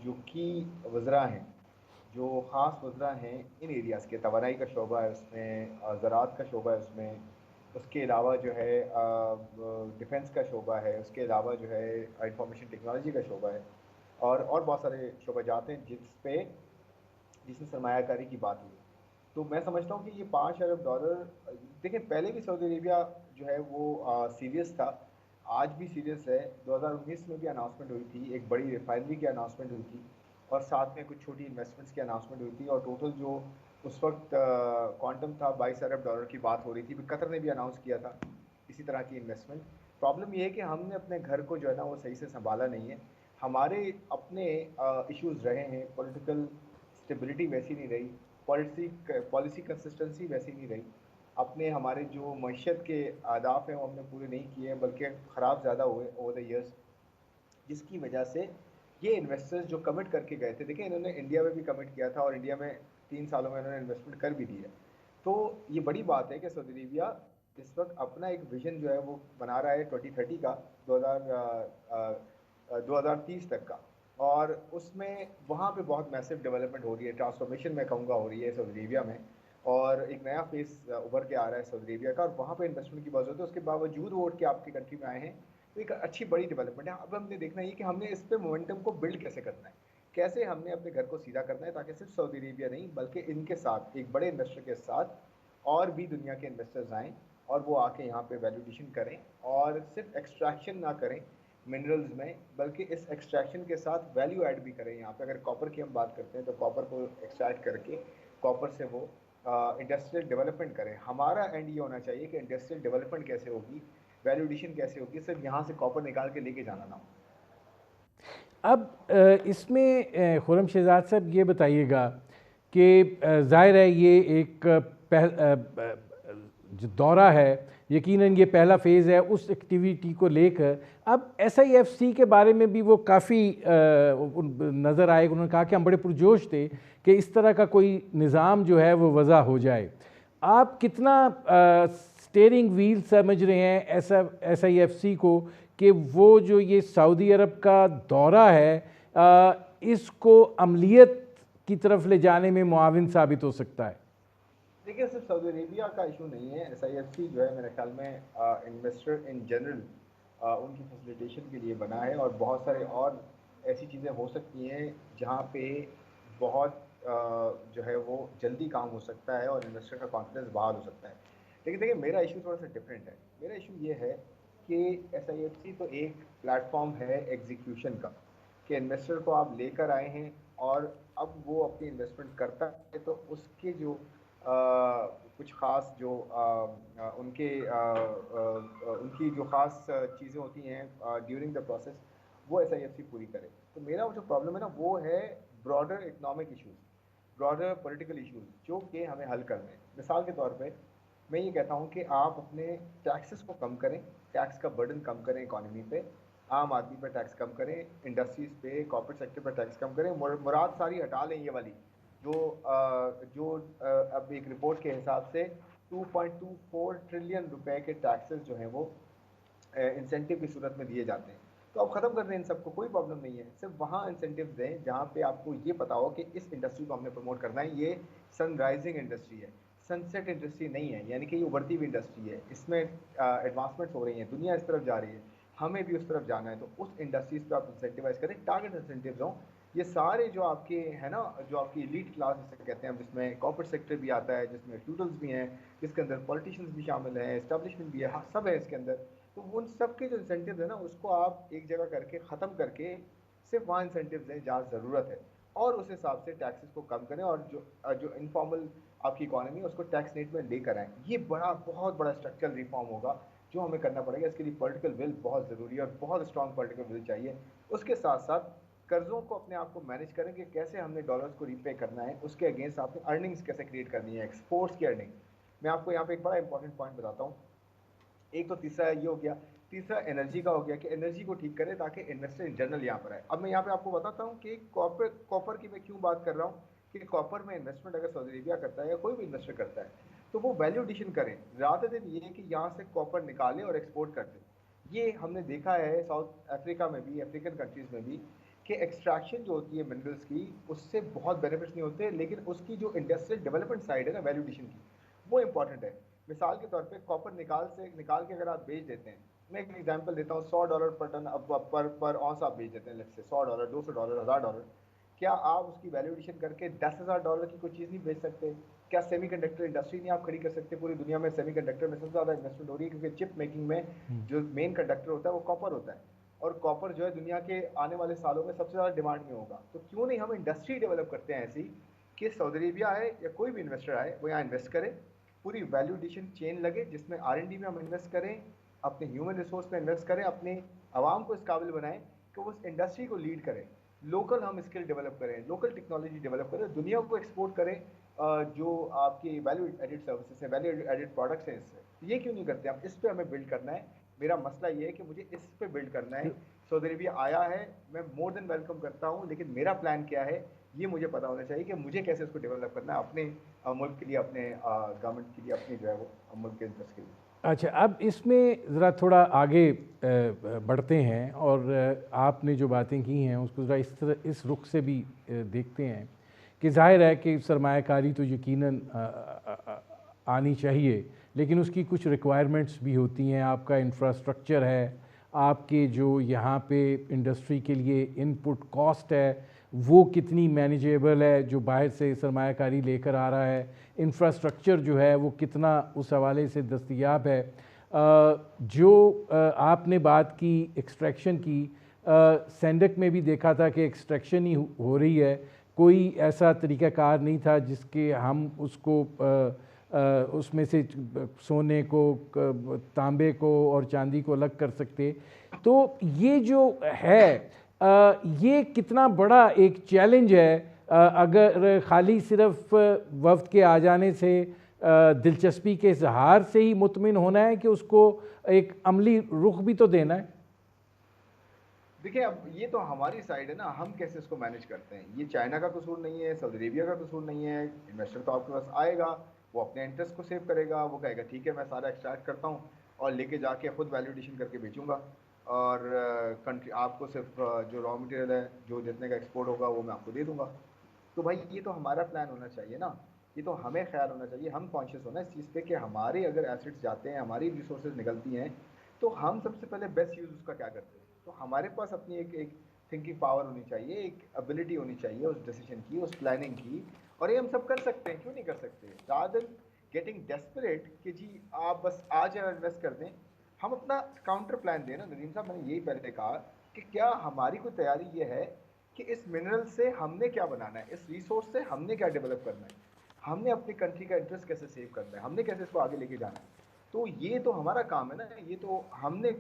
جو کی وزراء ہیں، جو خاص وزراء ہیں ان ایریاز کے، توانائی کا شعبہ ہے اس میں، زراعت کا شعبہ ہے اس میں، اس کے علاوہ جو ہے ڈیفنس کا شعبہ ہے، اس کے علاوہ جو ہے انفارمیشن ٹیکنالوجی کا شعبہ ہے، اور بہت سارے شعبہ جات ہیں جس میں سرمایہ کاری کی بات ہوئی۔ تو میں سمجھتا ہوں کہ یہ $5 ارب، دیکھیں پہلے بھی سعودی عربیہ جو ہے وہ سیریس تھا، آج بھی سیریس ہے۔ 2019 میں بھی اناؤنسمنٹ ہوئی تھی، ایک بڑی ریفائنری کی اناؤنسمنٹ ہوئی تھی، اور ساتھ میں کچھ چھوٹی انویسٹمنٹس کی اناؤنسمنٹ ہوئی تھی، اور ٹوٹل جو اس وقت کوانٹم تھا 22 ارب ڈالر کی بات ہو رہی تھی. قطر نے بھی اناؤنس کیا تھا اسی طرح کی انویسٹمنٹ. پرابلم یہ ہے کہ ہم نے اپنے گھر کو جو ہے نا وہ صحیح سے سنبھالا نہیں ہے. ہمارے اپنے ایشوز رہے ہیں، پولیٹیکل اسٹیبلٹی ویسی نہیں رہی، پالیسی کنسسٹنسی ویسی نہیں رہی. اپنے ہمارے جو معیشت کے اہداف ہیں وہ ہم نے پورے نہیں کیے ہیں، بلکہ خراب زیادہ ہوئے اوور دا ایئرس، جس کی وجہ سے یہ انویسٹرز جو کمٹ کر کے گئے تھے، دیکھیں انہوں نے انڈیا میں بھی کمٹ کیا تھا اور انڈیا میں 3 سالوں میں انہوں نے انویسٹمنٹ کر بھی دی ہے. تو یہ بڑی بات ہے کہ سعودی عربیہ اس وقت اپنا ایک ویژن جو ہے وہ بنا رہا ہے 2030 کا، 2030 تک کا، اور اس میں وہاں پہ بہت میسو ڈیولپمنٹ ہو رہی ہے، ٹرانسفارمیشن میں کہوں گا ہو رہی ہے سعودی عربیہ میں، اور ایک نیا فیس ابھر کے آ رہا ہے سعودی عربیہ کا، اور وہاں پہ انویسٹمنٹ کی بات ہوتی ہے. اس کے باوجود وہ اٹھ کے آپ کی کنٹری میں آئے ہیں، تو ایک اچھی بڑی ڈیولپمنٹ ہے. اب ہم نے دیکھنا یہ کہ ہم نے اس پہ مومنٹم کو بلڈ کیسے کرنا ہے، کیسے ہم نے اپنے گھر کو سیدھا کرنا ہے، تاکہ صرف سعودی عربیہ نہیں بلکہ ان کے ساتھ ایک بڑے انویسٹر کے ساتھ اور بھی دنیا کے انویسٹرز آئیں اور وہ آ کے یہاں پہ ویلیوڈیشن کریں، اور صرف ایکسٹریکشن نہ کریں منرلز میں، بلکہ اس ایکسٹریکشن کے ساتھ ویلیو ایڈ بھی کریں. یہاں پہ اگر کاپر کی ہم بات کرتے ہیں تو کاپر کو ایکسٹریکٹ کر کے کاپر سے وہ انڈسٹریل ڈیولپمنٹ کریں. ہمارا اینڈ یہ ہونا چاہیے کہ انڈسٹریل ڈیولپمنٹ کیسے ہوگی، ویلیوڈیشن کیسے ہوگی، صرف یہاں سے کاپر نکال کے لے کے جانا نہ ہو. اب اس میں خرم شہزاد صاحب یہ بتائیے گا کہ ظاہر ہے یہ ایک جو دورہ ہے، یقیناً یہ پہلا فیز ہے اس ایکٹیویٹی کو لے کر. اب ایس آئی ایف سی کے بارے میں بھی وہ کافی نظر آئے، انہوں نے کہا کہ ہم بڑے پرجوش تھے کہ اس طرح کا کوئی نظام جو ہے وہ وضع ہو جائے. آپ کتنا اسٹیئرنگ ویل سمجھ رہے ہیں ایس آئی ایف سی کو کہ وہ جو یہ سعودی عرب کا دورہ ہے اس کو عملیت کی طرف لے جانے میں معاون ثابت ہو سکتا ہے؟ دیکھیے صرف سعودی عربیہ کا ایشو نہیں ہے، ایس آئی ایف سی جو ہے میرے خیال میں انویسٹر ان جنرل ان کی فیسیلیٹیشن کے لیے بنا ہے، اور بہت سارے اور ایسی چیزیں ہو سکتی ہیں جہاں پہ بہت جو ہے وہ جلدی کام ہو سکتا ہے اور انویسٹر کا کانفیڈنس بحال ہو سکتا ہے. لیکن دیکھیں میرا ایشو تھوڑا سا ڈفرینٹ ہے. میرا ایشو یہ ہے کہ ایس آئی ایف سی تو ایک پلیٹ فارم ہے ایگزیکیوشن کا، کہ انویسٹر کو آپ لے کر آئے ہیں اور اب وہ اپنی انویسٹمنٹ کرتا ہے، تو اس کے جو کچھ خاص جو ان کی جو خاص چیزیں ہوتی ہیں ڈیورنگ دا پروسیس، وہ ایس آئی ایف سی پوری کرے. تو میرا جو پرابلم ہے نا وہ ہے broader economic issues, broader political issues جو کہ ہمیں حل کرنے ہیں. مثال کے طور پہ میں یہ کہتا ہوں کہ آپ اپنے ٹیکسز کو کم کریں، ٹیکس کا برڈن کم کریں اکانومی پہ، عام آدمی پہ ٹیکس کم کریں، انڈسٹریز پہ، کارپوریٹ سیکٹر پہ ٹیکس کم کریں. مراد ساری ہٹا لیں یہ والی جو اب ایک رپورٹ کے حساب سے 2.24 ٹریلین روپے کے ٹیکسز جو ہیں وہ انسینٹیو کی صورت میں دیے جاتے ہیں. تو آپ ختم کر دیں ان سب کو، کوئی پرابلم نہیں ہے. صرف وہاں انسینٹیوز دیں جہاں پہ آپ کو یہ پتا ہو کہ اس انڈسٹری کو ہم نے پروموٹ کرنا ہے، یہ سن رائزنگ انڈسٹری ہے، سن سیٹ انڈسٹری نہیں ہے، یعنی کہ یہ ابھرتی ہوئی انڈسٹری ہے، اس میں ایڈوانسمنٹس ہو رہی ہیں، دنیا اس طرف جا رہی ہے، ہمیں بھی اس طرف جانا ہے. تو اس انڈسٹریز پہ آپ انسینٹیوائز کریں، ٹارگیٹ انسینٹیوز ہوں. یہ سارے جو آپ کے ہیں نا، جو آپ کی ایلیٹ کلاس جسے کہتے ہیں، جس میں کارپوریٹ سیکٹر بھی آتا ہے، جس میں فیوڈلز بھی ہیں، جس کے اندر پولیٹیشینز بھی شامل ہیں، اسٹیبلشمنٹ بھی ہے، سب ہے اس کے اندر. تو ان سب کے جو انسینٹیوز ہیں نا اس کو آپ ایک جگہ کر کے ختم کر کے صرف وہاں انسینٹیوز دیں جہاں ضرورت ہے، اور اس حساب سے ٹیکسز کو کم کریں، اور جو انفارمل آپ کی اکانومی ہے اس کو ٹیکس ریٹ میں لے کر آئیں. یہ بہت بڑا اسٹرکچرل ریفارم ہوگا جو ہمیں کرنا پڑے گا. اس کے لیے پولیٹیکل ول بہت ضروری ہے اور بہت اسٹرانگ پولیٹیکل ول چاہیے. اس کے ساتھ ساتھ قرضوں کو اپنے آپ کو مینیج کریں کہ کیسے ہم نے ڈالرز کو ری پے کرنا ہے، اس کے اگینسٹ آپ نے ارننگس کیسے کریٹ کرنی ہے، ایکسپورٹس کی ارننگ. میں آپ کو یہاں پہ ایک بڑا انپورٹنٹ پوائنٹ بتاتا ہوں. ایک تو تیسرا یہ ہو گیا، تیسرا انرجی کا ہو گیا کہ انرجی کو ٹھیک کرے تاکہ انویسٹر ان جنرل یہاں پر آئے. اب میں یہاں پہ آپ کو بتاتا ہوں کہ کاپر کی میں کیوں بات کر رہا ہوں، کہ کاپر میں انویسٹمنٹ اگر سعودی عربیہ کرتا ہے یا کوئی بھی انویسٹر کرتا ہے تو وہ ویلیو ایڈیشن کریں، رادر دین یہ کہ یہاں سے کاپر نکالے اور ایکسپورٹ کر دیں. یہ ہم نے دیکھا ہے ساؤتھ افریقہ میں بھی، افریقن کنٹریز میں بھی، کہ ایکسٹریکشن جو ہوتی ہے منرلس کی اس سے بہت بینیفٹس نہیں ہوتے، لیکن اس کی جو انڈسٹریل ڈیولپمنٹ سائڈ ہے نا ویلیو ایڈیشن کی، وہ امپورٹنٹ ہے. مثال کے طور پہ کاپر نکال کے اگر آپ بیچ دیتے ہیں، میں ایک ایگزامپل دیتا ہوں، $100 پر ٹن پر اونس آپ بیچ دیتے ہیں، لیٹس سے $100، $200، $1000. کیا آپ اس کی ویلیو ایڈیشن کر کے $10,000 کی کوئی چیز نہیں بیچ سکتے؟ کیا سیمی کنڈکٹر انڈسٹری نہیں آپ کھڑی کر سکتے؟ پوری دنیا میں سیمی کنڈکٹر میں سب سے زیادہ انویسٹمنٹ ہو رہی ہے کیونکہ چپ میکنگ میں جو مین کنڈکٹر ہوتا ہے وہ کاپر ہوتا ہے. اور کاپر جو ہے دنیا کے آنے والے سالوں میں سب سے زیادہ ڈیمانڈ میں ہوگا. تو کیوں نہیں ہم انڈسٹری ڈیولپ کرتے ہیں ایسی کہ سعودی عربیہ آئے یا کوئی بھی انویسٹر آئے وہ یہاں انویسٹ کرے, پوری ویلیو ایڈیشن چین لگے جس میں R&D میں ہم انویسٹ کریں, اپنے ہیومن ریسورس میں انویسٹ کریں, اپنے عوام کو اس قابل بنائیں کہ وہ اس انڈسٹری کو لیڈ کریں, لوکل ہم اسکل ڈیولپ کریں, لوکل ٹیکنالوجی ڈیولپ کریں, دنیا کو ایکسپورٹ کریں جو آپ کی ویلیو ایڈڈ سروسز ہیں, ویلیو ایڈڈ پروڈکٹس ہیں. اس سے یہ کیوں نہیں کرتے ہم؟ اس پہ ہمیں بلڈ کرنا ہے. میرا مسئلہ یہ ہے کہ مجھے اس پہ بلڈ کرنا ہے. سعودی عربیہ آیا ہے, میں مور دین ویلکم کرتا ہوں, لیکن میرا پلان کیا ہے یہ مجھے پتا ہونا چاہیے کہ مجھے کیسے اس کو ڈیولپ کرنا ہے اپنے ملک کے لیے, اپنے گورنمنٹ کے لیے, اپنی جو ہے وہ ملک کے انٹرسٹ کے لیے. اچھا, اب اس میں ذرا تھوڑا آگے بڑھتے ہیں اور آپ نے جو باتیں کی ہیں اس کو ذرا اس رخ سے بھی دیکھتے ہیں کہ ظاہر ہے کہ سرمایہ کاری تو یقیناً آنی چاہیے, لیکن اس کی کچھ ریکوائرمنٹس بھی ہوتی ہیں. آپ کا انفراسٹرکچر ہے, آپ کے جو یہاں پہ انڈسٹری کے لیے ان پٹ کاسٹ ہے وہ کتنی مینیجیبل ہے جو باہر سے سرمایہ کاری لے کر آ رہا ہے, انفراسٹرکچر جو ہے وہ کتنا اس حوالے سے دستیاب ہے. جو آپ نے بات کی ایکسٹریکشن کی, سینڈک میں بھی دیکھا تھا کہ ایکسٹریکشن ہی ہو رہی ہے, کوئی ایسا طریقہ کار نہیں تھا جس کے ہم اس کو اس میں سے سونے کو, تانبے کو اور چاندی کو الگ کر سکتے. تو یہ جو ہے یہ کتنا بڑا ایک چیلنج ہے اگر خالی صرف وفد کے آ جانے سے دلچسپی کے اظہار سے ہی مطمئن ہونا ہے کہ اس کو ایک عملی رخ بھی تو دینا ہے. دیکھیں اب یہ تو ہماری سائڈ ہے نا, ہم کیسے اس کو مینیج کرتے ہیں. یہ چائنا کا قصور نہیں ہے, سعودی عربیہ کا قصور نہیں ہے. انویسٹر تو آپ کے پاس آئے گا, وہ اپنے انٹرسٹ کو سیو کرے گا, وہ کہے گا ٹھیک ہے میں سارا ایکسٹریکٹ کرتا ہوں اور لے کے جا کے خود ویلیو ایڈیشن کر کے بیچوں گا, اور کنٹری آپ کو صرف جو را مٹیریل ہے جو جتنے کا ایکسپورٹ ہوگا وہ میں آپ کو دے دوں گا. تو بھائی یہ تو ہمارا پلان ہونا چاہیے نا, یہ تو ہمیں خیال ہونا چاہیے, ہم کانشیس ہونا اس چیز پہ کہ ہمارے اگر ایسٹس جاتے ہیں, ہماری ریسورسز نکلتی ہیں, تو ہم سب سے پہلے بیسٹ یوز اس کا کیا کرتے ہیں. تو ہمارے پاس اپنی ایک تھنکنگ پاور ہونی چاہیے, ایک ابیلٹی ہونی چاہیے اس ڈیسیجن کی, اس پلاننگ کی, اور یہ ہم سب کر سکتے ہیں, کیوں نہیں کر سکتے. رادر گیٹنگ ڈیسپریٹ کہ جی آپ بس آ جائیں اور انویسٹ کر دیں, ہم اپنا کاؤنٹر پلان دیں نا. ندیم صاحب میں نے یہی پہلے کہا کہ کیا ہماری کوئی تیاری یہ ہے کہ اس منرل سے ہم نے کیا بنانا ہے, اس ریسورس سے ہم نے کیا ڈیولپ کرنا ہے, ہم نے اپنی کنٹری کا انٹرسٹ کیسے سیو کرنا ہے, ہم نے کیسے اس کو آگے لے کے جانا ہے. تو یہ تو ہمارا کام ہے نا, یہ تو ہم نے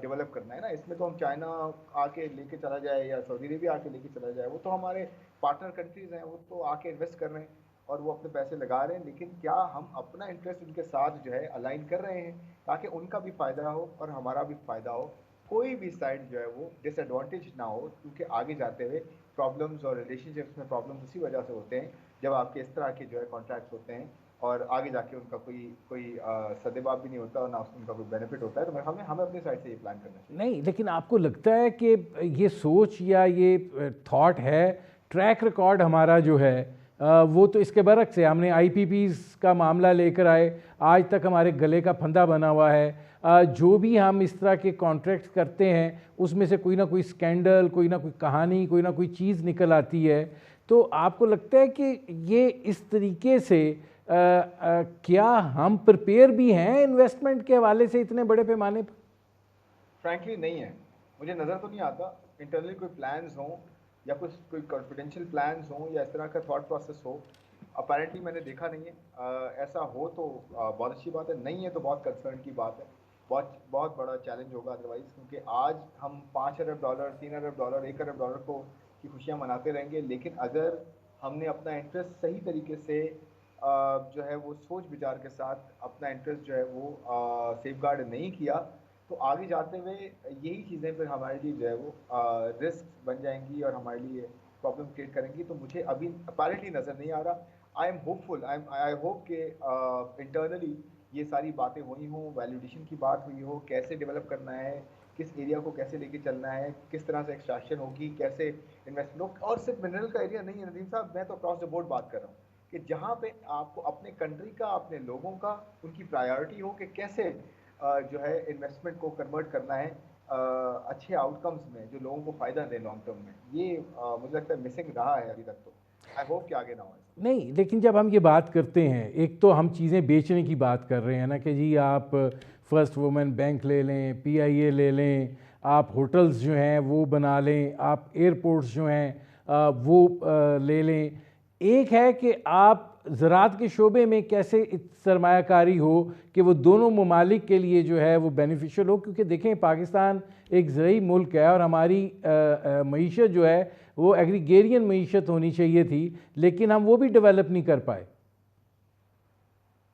ڈیولپ کرنا ہے نا. اس میں تو ہم چائنا آ کے لے کے چلا جائے یا سعودی عربیہ آ کے لے کے چلا جائے, وہ تو ہمارے پارٹنر کنٹریز ہیں, وہ تو آ کے انویسٹ کر رہے ہیں اور وہ اپنے پیسے لگا رہے ہیں. لیکن کیا ہم اپنا انٹرسٹ ان کے ساتھ جو ہے الائن کر رہے ہیں تاکہ ان کا بھی فائدہ ہو اور ہمارا بھی فائدہ ہو, کوئی بھی سائڈ جو ہے وہ ڈس ایڈوانٹیج نہ ہو. کیونکہ آگے جاتے ہوئے پرابلمز اور ریلیشن شپس میں پرابلمز اسی وجہ سے ہوتے ہیں جب آپ کے اس طرح کے جو ہے کانٹریکٹس ہوتے ہیں اور آگے جا کے ان کا کوئی سدباب بھی نہیں ہوتا اور نہ ان کا کوئی بینیفٹ ہوتا ہے. تو ہمیں اپنی سائڈ سے یہ پلان کرنا چاہیے. نہیں, لیکن آپ کو لگتا ہے کہ یہ سوچ یا یہ تھاٹ ہے, ٹریک ریکارڈ ہمارا جو ہے وہ تو اس کے برعکس ہے. ہم نے IPPs کا معاملہ لے کر آئے, آج تک ہمارے گلے کا پھندا بنا ہوا ہے. جو بھی ہم اس طرح کے کانٹریکٹس کرتے ہیں اس میں سے کوئی نہ کوئی سکینڈل, کوئی نہ کوئی کہانی, کوئی نہ کوئی چیز نکل آتی ہے. تو آپ کو لگتا ہے کہ یہ اس طریقے سے کیا ہم پریپیئر بھی ہیں انویسٹمنٹ کے حوالے سے اتنے بڑے پیمانے پر؟ فرینکلی نہیں ہے, مجھے نظر تو نہیں آتا انٹرنلی کوئی پلانز ہوں یا کوئی کانفیڈینشیل پلانز ہوں یا اس طرح کا تھاٹ پروسیس ہو. اپیرنٹلی میں نے دیکھا نہیں ہے. ایسا ہو تو بہت اچھی بات ہے, نہیں ہے تو بہت کنسرن کی بات ہے, بہت بڑا چیلنج ہوگا ادروائز. کیونکہ آج ہم $5 ارب, $3 ارب, $1 ارب کو کی خوشیاں مناتے رہیں گے, لیکن اگر ہم نے اپنا انٹرسٹ صحیح طریقے سے جو ہے وہ سوچ بچار کے ساتھ اپنا انٹرسٹ جو ہے وہ سیف گارڈ نہیں کیا, تو آگے جاتے ہوئے یہی چیزیں پھر ہمارے لیے جو ہے وہ رسک بن جائیں گی اور ہمارے لیے پرابلم کریٹ کریں گی. تو مجھے ابھی اپیرنٹلی نظر نہیں آ رہا. آئی ایم ہوپ فل, آئی ہوپ کہ انٹرنلی یہ ساری باتیں ہوئی ہوں, ویلیڈیشن کی بات ہوئی ہو, کیسے ڈیولپ کرنا ہے, کس ایریا کو کیسے لے کے چلنا ہے, کس طرح سے ایکسٹریکشن ہوگی, کیسے انویسٹمنٹ. اور صرف منرل کا ایریا نہیں ہے ندیم صاحب, میں تو اکراس دا بورڈ بات کر رہا ہوں کہ جہاں پہ آپ کو اپنے کنٹری کا, اپنے لوگوں کا, ان کی پرائیورٹی ہو کہ کیسے جو ہے انویسٹمنٹ کو کنورٹ کرنا ہے اچھے آؤٹ کمز میں جو لوگوں کو فائدہ دے لانگ ٹرم میں. یہ مجھے لگتا ہے مسنگ رہا ہے ابھی تک. تو آئی ہوپ کہ آگے نہ ہو. نہیں, لیکن جب ہم یہ بات کرتے ہیں, ایک تو ہم چیزیں بیچنے کی بات کر رہے ہیں نا کہ جی آپ فرسٹ وومن بینک لے لیں, PIA لے لیں, آپ ہوٹلز جو ہیں وہ بنا لیں, آپ ایئرپورٹس جو ہیں وہ لے لیں. ایک ہے کہ آپ زراعت کے شعبے میں کیسے سرمایہ کاری ہو کہ وہ دونوں ممالک کے لیے جو ہے وہ بینیفیشل ہو, کیونکہ دیکھیں پاکستان ایک زرعی ملک ہے اور ہماری معیشت جو ہے وہ ایگریگیرین معیشت ہونی چاہیے تھی, لیکن ہم وہ بھی ڈیولپ نہیں کر پائے.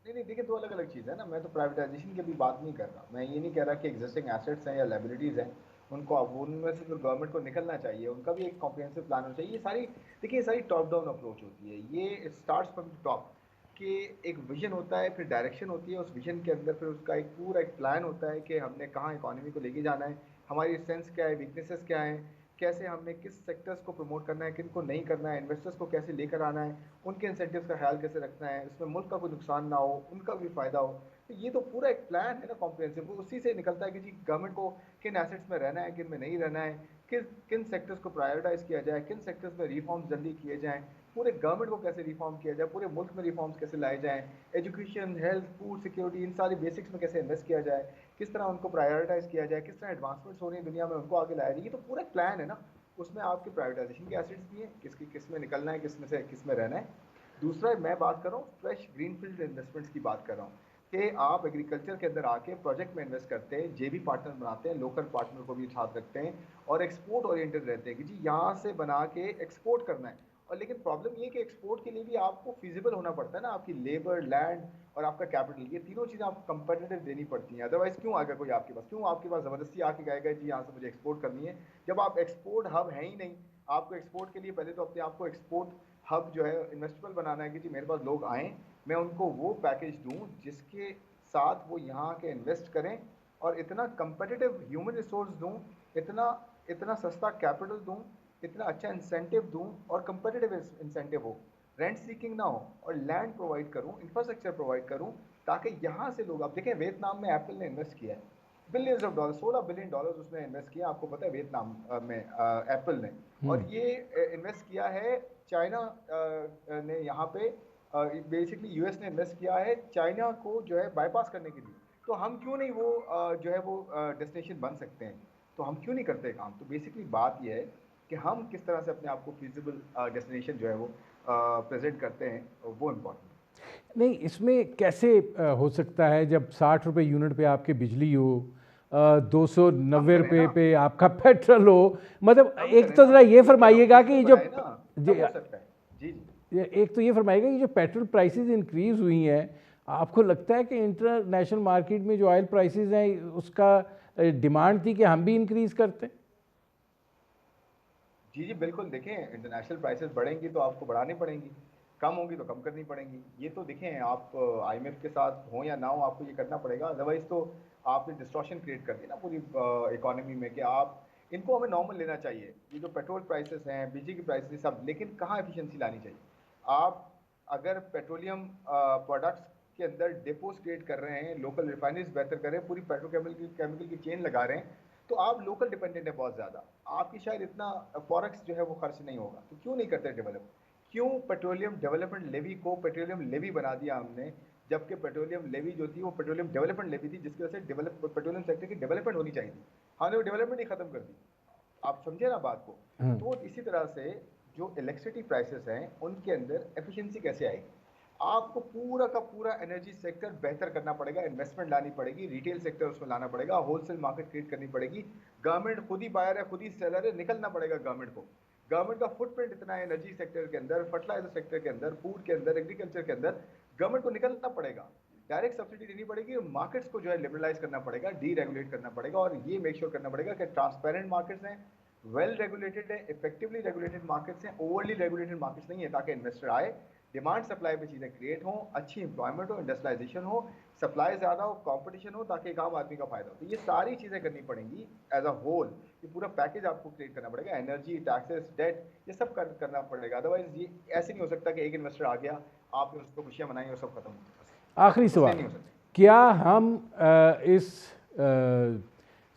نہیں دیکھیں دو الگ الگ چیز ہے نا. میں تو پرائیویٹائزیشن کی بھی بات نہیں کر رہا. میں یہ نہیں کہہ رہا کہ ایگزسٹنگ ایسیٹس ہیں یا لائبلٹیز ہیں ان کو ان میں سے تو گورنمنٹ کو نکلنا چاہیے, ان کا بھی ایک کمپریہنسو پلان ہونا چاہیے. یہ ساری دیکھیے یہ ساری ٹاپ ڈاؤن اپروچ ہوتی ہے. یہ اسٹارٹس فرام ٹاپ کہ ایک ویژن ہوتا ہے, پھر ڈائریکشن ہوتی ہے, اس ویژن کے اندر پھر اس کا ایک پورا ایک پلان ہوتا ہے کہ ہم نے کہاں اکانومی کو لے کے جانا ہے, ہماری اسٹرینتھس کیا ہے, ویکنیسز کیا ہیں, کیسے ہم نے کس سیکٹرز کو پروموٹ کرنا ہے, کن کو نہیں کرنا ہے, انویسٹرز کو کیسے لے کر آنا ہے, ان کے انسینٹیوز کا خیال کیسے رکھنا ہے, اس میں ملک کا کوئی نقصان نہ ہو, ان کا بھی فائدہ ہو. تو یہ تو پورا ایک پلان ہے نا کمپریہنسو. وہ اسی سے نکلتا ہے کہ جی گورنمنٹ کو کن ایسٹس میں رہنا ہے, کن میں نہیں رہنا ہے, کن سیکٹرز کو پرائیورٹائز کیا جائے, کن سیکٹرز میں ریفارمز جلدی کیے جائیں, پورے گورنمنٹ کو کیسے ریفارم کیا جائے, پورے ملک میں ریفارمز کیسے لائے جائیں, ایجوکیشن, ہیلتھ, فوڈ سیکیورٹی, ان ساری بیسکس میں کیسے انویسٹ کیا جائے, کس طرح ان کو پرائیورٹائز کیا جائے, کس طرح ایڈوانسمنٹس ہو رہی ہیں دنیا میں ان کو آگے لایا جائے. یہ تو پورا پلان ہے نا. اس میں آپ کے پرائیویٹائزیشن کے ایسٹس بھی ہیں, کس میں نکلنا ہے, کس میں رہنا ہے. دوسرا میں بات کر رہا ہوں فریش گرین فیلڈ انویسٹمنٹس کی بات کر رہا ہوں کہ آپ ایگریکلچر کے اندر آ کے پروجیکٹ میں انویسٹ کرتے ہیں, جے بی پارٹنر بناتے ہیں, لوکل پارٹنر کو بھی ساتھ رکھتے ہیں اور ایکسپورٹ اورینٹڈ رہتے ہیں کہ جی یہاں سے بنا کے ایکسپورٹ کرنا ہے. اور لیکن پرابلم یہ کہ ایکسپورٹ کے لیے بھی آپ کو فیزیبل ہونا پڑتا ہے نا, آپ کی لیبر, لینڈ اور آپ کا کیپٹل, یہ تینوں چیزیں آپ کو کمپیٹیٹیو دینی پڑتی ہیں. ادروائز کیوں آئے گا کوئی آپ کے پاس, کیوں آپ کے پاس زبردستی آ کے گائے گا جی یہاں سے مجھے ایکسپورٹ کرنی ہے, جب آپ ایکسپورٹ ہب ہیں ہی نہیں. آپ کو ایکسپورٹ کے لیے پہلے تو اپنے آپ کو ایکسپورٹ ہب جو ہے انویسٹیبل بنانا ہے کہ جی میرے پاس لوگ آئیں, میں ان کو وہ پیکیج دوں جس کے ساتھ وہ یہاں کے انویسٹ کریں اور اتنا کمپیٹیٹیو ہیومن ریسورس دوں, اتنا سستا کیپٹل دوں, اتنا اچھا انسینٹیو دوں اور کمپیٹیٹیو انسینٹیو ہو, رینٹ سیکنگ نہ ہو, اور لینڈ پرووائڈ کروں, انفراسٹرکچر پرووائڈ کروں تاکہ یہاں سے لوگ. اب دیکھیں ویتنام میں ایپل نے انویسٹ کیا ہے بلینز آف ڈالر, $16 بلین اس نے انویسٹ کیا, آپ کو پتہ ہے ویتنام میں ایپل نے. اور یہ انویسٹ کیا ہے چائنا نے یہاں پہ, بیسکلی یو ایس نے انویسٹ کیا ہے چائنا کو جو ہے بائی پاس کرنے کے لیے. تو ہم کیوں نہیں وہ جو ہے وہ ڈیسٹینیشن بن سکتے ہیں, تو ہم کیوں نہیں کرتے کام. تو بیسکلی بات یہ ہے کہ ہم کس طرح سے اپنے آپ کو فیزیبل ڈیسٹینیشن جو ہے وہ پریزنٹ کرتے ہیں, وہ امپورٹنٹ ہے. نہیں اس میں کیسے ہو سکتا ہے جب 60 روپے یونٹ پہ آپ کی بجلی ہو, 290 روپے پہ آپ کا پیٹرول ہو, مطلب ایک تو ذرا یہ فرمائیے گا کہ جو ایک تو یہ فرمائیے گا کہ جو پیٹرول پرائسز انکریز ہوئی ہیں, آپ کو لگتا ہے کہ انٹرنیشنل مارکیٹ میں جو آئل پرائسز ہیں اس کا ڈیمانڈ تھی کہ ہم بھی انکریز کرتے؟ جی بالکل. دیکھیں انٹرنیشنل پرائسز بڑھیں گی تو آپ کو بڑھانی پڑیں گی, کم ہوگی تو کم کرنی پڑیں گی. یہ تو دیکھیں آپ آئی ایم ایف کے ساتھ ہوں یا نہ ہوں آپ کو یہ کرنا پڑے گا, ادروائز تو آپ نے ڈسٹورشن کریٹ کر دی نا پوری اکانومی میں کہ آپ ان کو ہمیں نارمل لینا چاہیے. یہ جو پیٹرول پرائسز ہیں, بجلی کی پرائسز سب, لیکن کہاں ایفیشنسی لانی چاہیے. آپ اگر پیٹرولیم پروڈکٹس کے اندر ڈیپوز کریٹ کر رہے ہیں, لوکل ریفائنریز بہتر کر رہے ہیں, پوری پیٹرو کیمیکل کی چین لگا رہے ہیں, تو آپ لوکل ڈیپینڈنٹ ہے بہت زیادہ. آپ کی شاید اتنا فوریکس جو ہے وہ خرچ نہیں ہوگا, تو کیوں نہیں کرتے ڈیولپ. کیوں پیٹرولیم ڈیولپمنٹ لیوی کو پیٹرولیم لیوی بنا دیا ہم نے, جبکہ پیٹرولیم لیوی جو تھی وہ پیٹرولیم ڈیولپمنٹ لیوی تھی, جس کی وجہ سے پیٹرولیم سیکٹر کی ڈیولپمنٹ ہونی چاہیے تھی. ہم نے وہ ڈیولپمنٹ ہی ختم کر دی. آپ سمجھے نا بات کو. تو اسی طرح سے جو الیکٹریسٹی پرائسز ہیں ان کے اندر ایفیشنسی کیسے آئے گی. آپ کو پورا کا پورا انرجی سیکٹر بہتر کرنا پڑے گا, انویسٹمنٹ لانی پڑے گی, ریٹیل سیکٹر اس میں لانا پڑے گا, ہول سیل مارکیٹ کریٹ کرنی پڑے گی. گورنمنٹ خود ہی بائر ہے, خود ہی سیلر ہے, نکلنا پڑے گا گورنمنٹ کو. گورنمنٹ کا فٹ پرنٹ اتنا ہے انرجی سیکٹر کے اندر, فرٹیلائزر سیکٹر کے اندر, فوڈ کے اندر, ایگریکلچر کے اندر, گورنمنٹ کو نکلنا پڑے گا. ڈائریکٹ سبسڈی دینی پڑے گی, مارکیٹس کو جو ہے لبرلائز کرنا پڑے گا, ڈی ریگولیٹ کرنا پڑے گا, اور یہ میک شیور کرنا پڑے گا کہ ٹرانسپیرنٹ مارکیٹس ہیں, ویل ریگولیٹڈ ہے, افیکٹولی ریگولیٹڈ مارکیٹس ہیں, اوورلی ریگولیٹڈ مارکیٹس نہیں ہے, تاکہ انویسٹر آئے, ڈیمانڈ سپلائی پہ چیزیں کریٹ ہوں, اچھی امپلائمنٹ ہو, انڈسٹریلائزیشن ہو, سپلائی زیادہ ہو, کمپٹیشن ہو, تاکہ ایک عام آدمی کا فائدہ ہو. تو یہ ساری چیزیں کرنی پڑیں گی ایز اے ہول. یہ پورا پیکیج آپ کو کریٹ کرنا پڑے گا, انرجی, ٹیکسز, ڈیٹ, یہ سب کرنا پڑے گا. ادروائز یہ ایسے نہیں ہو سکتا کہ ایک انویسٹر آ گیا, آپ نے اس کو خوشیاں منائیں اور سب ختم ہو. آخری سوال, کیا ہم اس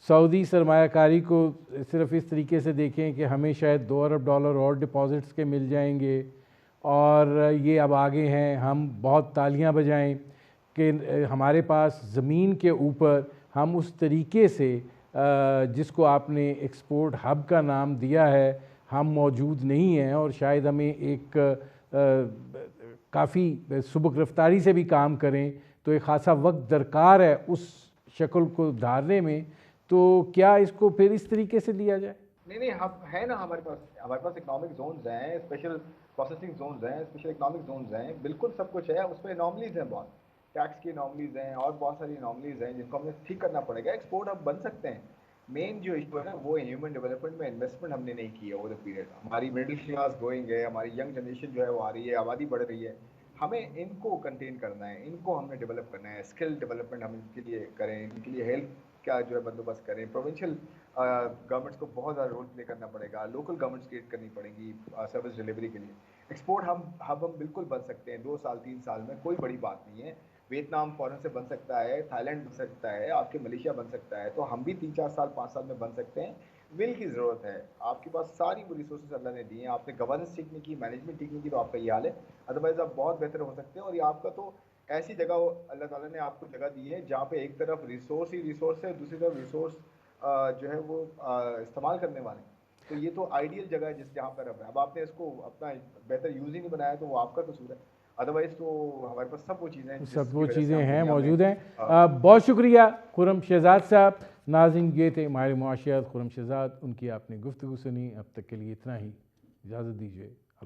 سعودی سرمایہ کاری کو صرف اس طریقے سے دیکھیں کہ ہمیں شاید $2 ارب اور ڈپازٹس کے مل جائیں گے اور یہ اب آگے ہیں, ہم بہت تالیاں بجائیں کہ ہمارے پاس زمین کے اوپر ہم اس طریقے سے جس کو آپ نے ایکسپورٹ ہب کا نام دیا ہے، ہم موجود نہیں ہیں اور شاید ہمیں ایک کافی سبک رفتاری سے بھی کام کریں تو ایک خاصا وقت درکار ہے اس شکل کو دھارنے میں، تو کیا اس کو پھر اس طریقے سے لیا جائے؟ نہیں ہم ہے نا، ہمارے پاس اکنامک زونز ہیں، اسپیشل پروسیسنگ زونز ہیں، اسپیشل اکنامک زونز ہیں، بالکل سب کچھ ہے، اس میں اناملیز ہیں، بہت ٹیکس کی اناملیز ہیں اور بہت ساری اناملیز ہیں جن کو ہمیں ٹھیک کرنا پڑے گا. ایکسپورٹ ہم بن سکتے ہیں. مین جو ایشو ہے نا وہ ہیومن ڈیولپمنٹ میں انویسٹمنٹ ہم نے نہیں کی ہے اوور دا پیریڈ. ہماری مڈل کلاس گروئنگ ہے، ہماری ینگ جنریشن جو ہے وہ آ رہی ہے، آبادی بڑھ رہی ہے. ہمیں ان کو کنٹین کرنا ہے، ان کو ہم نے ڈیولپ کرنا ہے. اسکل ڈیولپمنٹ ہم ان کے لیے کریں، ان کے لیے ہیلتھ کا جو ہے بندوبست کریں. پروونشل گورنمنٹس کو بہت زیادہ رول پلے کرنا پڑے گا، لوکل گورنمنٹس کریٹ کرنی پڑیں گی سروس ڈلیوری کے لیے. ایکسپورٹ ہم بالکل بن سکتے ہیں 2 سال 3 سال میں، کوئی بڑی بات نہیں ہے. ویتنام فورن سے بن سکتا ہے، تھائی لینڈ بن سکتا ہے، آپ کے ملیشیا بن سکتا ہے، تو ہم بھی 3 4 سال 5 سال میں بن سکتے ہیں. ول کی ضرورت ہے. آپ کے پاس ساری وہ ریسورسز اللہ نے دی ہیں، آپ نے گورننس سیکھنے کی، مینجمنٹ سیکھنے کی، تو آپ کا یہ حال ہے. ادروائز آپ بہت بہتر ہو سکتے ہیں. اور یہ آپ کا تو ایسی جگہ اللہ تعالیٰ نے آپ کو جگہ دی ہے جہاں پہ ایک طرف ریسورس ہی ریسورس ہے، دوسری طرف ریسورس جو ہے وہ استعمال کرنے والے. تو یہ تو آئیڈیل جگہ ہے جہاں پر اب آپ نے اس کو اپنا بہتر یوز ہی نہیں بنایا تو وہ آپ کا قصور ہے. ادروائز تو ہمارے پاس سب وہ چیزیں ہیں سب وہ چیزیں ہیں، دنیا میں موجود ہیں. بہت شکریہ خرم شہزاد صاحب. ناظرین، یہ تھے ماہر معاشیات خرم شہزاد، ان کی آپ نے گفتگو سنی. اب تک کے لیے اتنا ہی، اجازت دیجیے.